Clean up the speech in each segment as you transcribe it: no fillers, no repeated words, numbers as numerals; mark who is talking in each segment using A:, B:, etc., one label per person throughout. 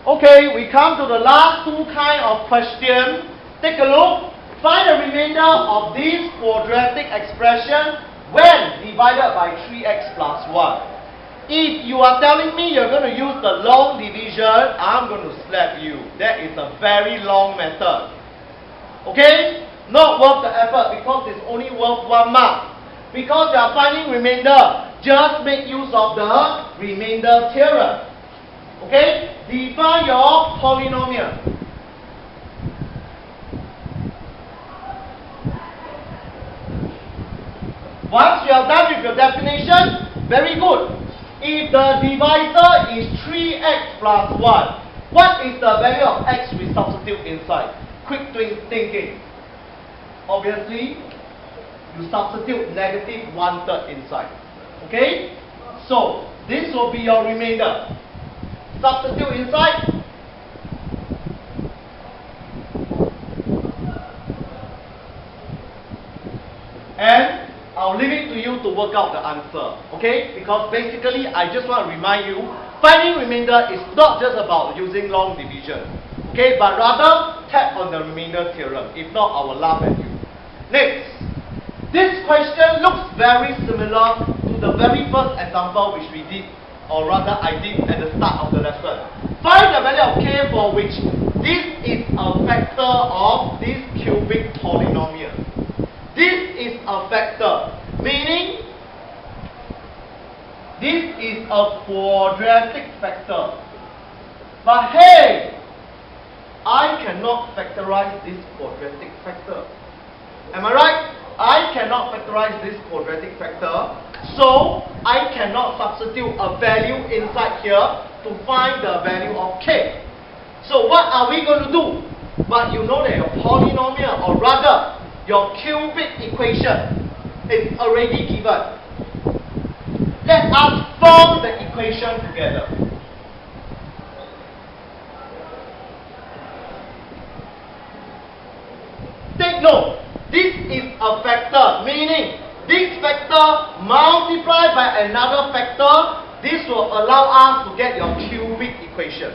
A: Okay, we come to the last two kind of question. Take a look. Find the remainder of this quadratic expression when divided by 3x plus 1. If you are telling me you're going to use the long division, I'm going to slap you. That is a very long method. Okay? Not worth the effort because it's only worth 1 mark. Because you are finding remainder, just make use of the remainder theorem. Okay? Define your polynomial. Once you are done with your definition, very good. If the divisor is 3x plus 1, what is the value of x we substitute inside? Quick thinking. Obviously, you substitute negative 1/3 inside. Okay? So, this will be your remainder. Substitute inside. And I'll leave it to you to work out the answer. Okay? Because basically, I just want to remind you, finding remainder is not just about using long division. Okay? But rather, tap on the remainder theorem. If not, I will laugh at you. Next. This question looks very similar to the very first example which we did, or rather I did at the start of the lesson. Find the value of k for which this is a factor of this cubic polynomial. This is a factor, meaning this is a quadratic factor. But hey, I cannot factorize this quadratic factor. Am I right? I cannot factorize this quadratic factor, so I cannot substitute a value inside here to find the value of k. So what are we going to do? But you know that your polynomial, or rather your cubic equation, is already given. Let us form the equation together. Take note. This is a factor, meaning this factor multiplied by another factor, this will allow us to get your cubic equation.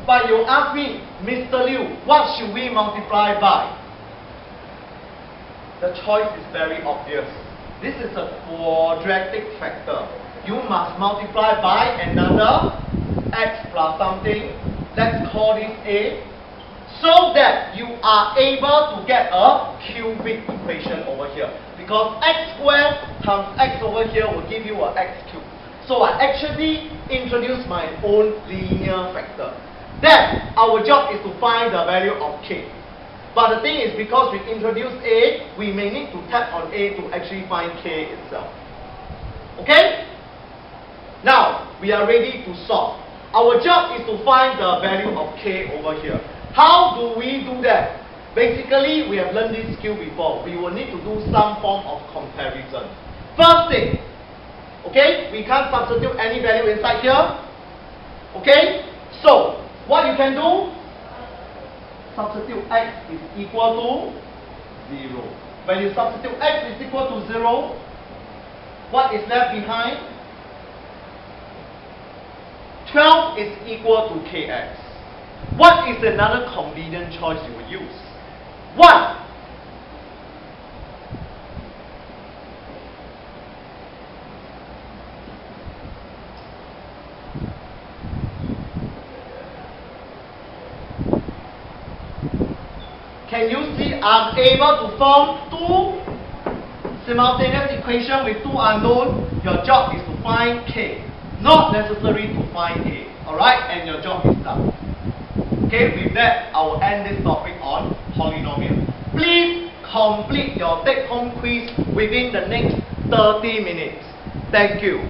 A: But you ask me, Mr. Liu, what should we multiply by? The choice is very obvious. This is a quadratic factor. You must multiply by another x plus something. Let's call this A, so that you are able to get a cubic equation over here. Because x squared times x over here will give you a x cubed. So I actually introduce my own linear factor. Then our job is to find the value of k. But the thing is, because we introduced A, we may need to tap on A to actually find k itself. Okay? Now, we are ready to solve. Our job is to find the value of k over here. How do we do that? Basically, we have learned this skill before. We will need to do some form of comparison. First thing, okay, we can't substitute any value inside here. Okay, so what you can do? Substitute x is equal to 0. When you substitute x is equal to 0, what is left behind? 12 is equal to kx. What is another convenient choice you will use? 1. Can you see I'm able to form two simultaneous equations with two unknowns? Your job is to find k. Not necessary to find A. Alright? And your job is done. Okay, with that, I will end this topic on polynomial. Please complete your take-home quiz within the next 30 minutes. Thank you.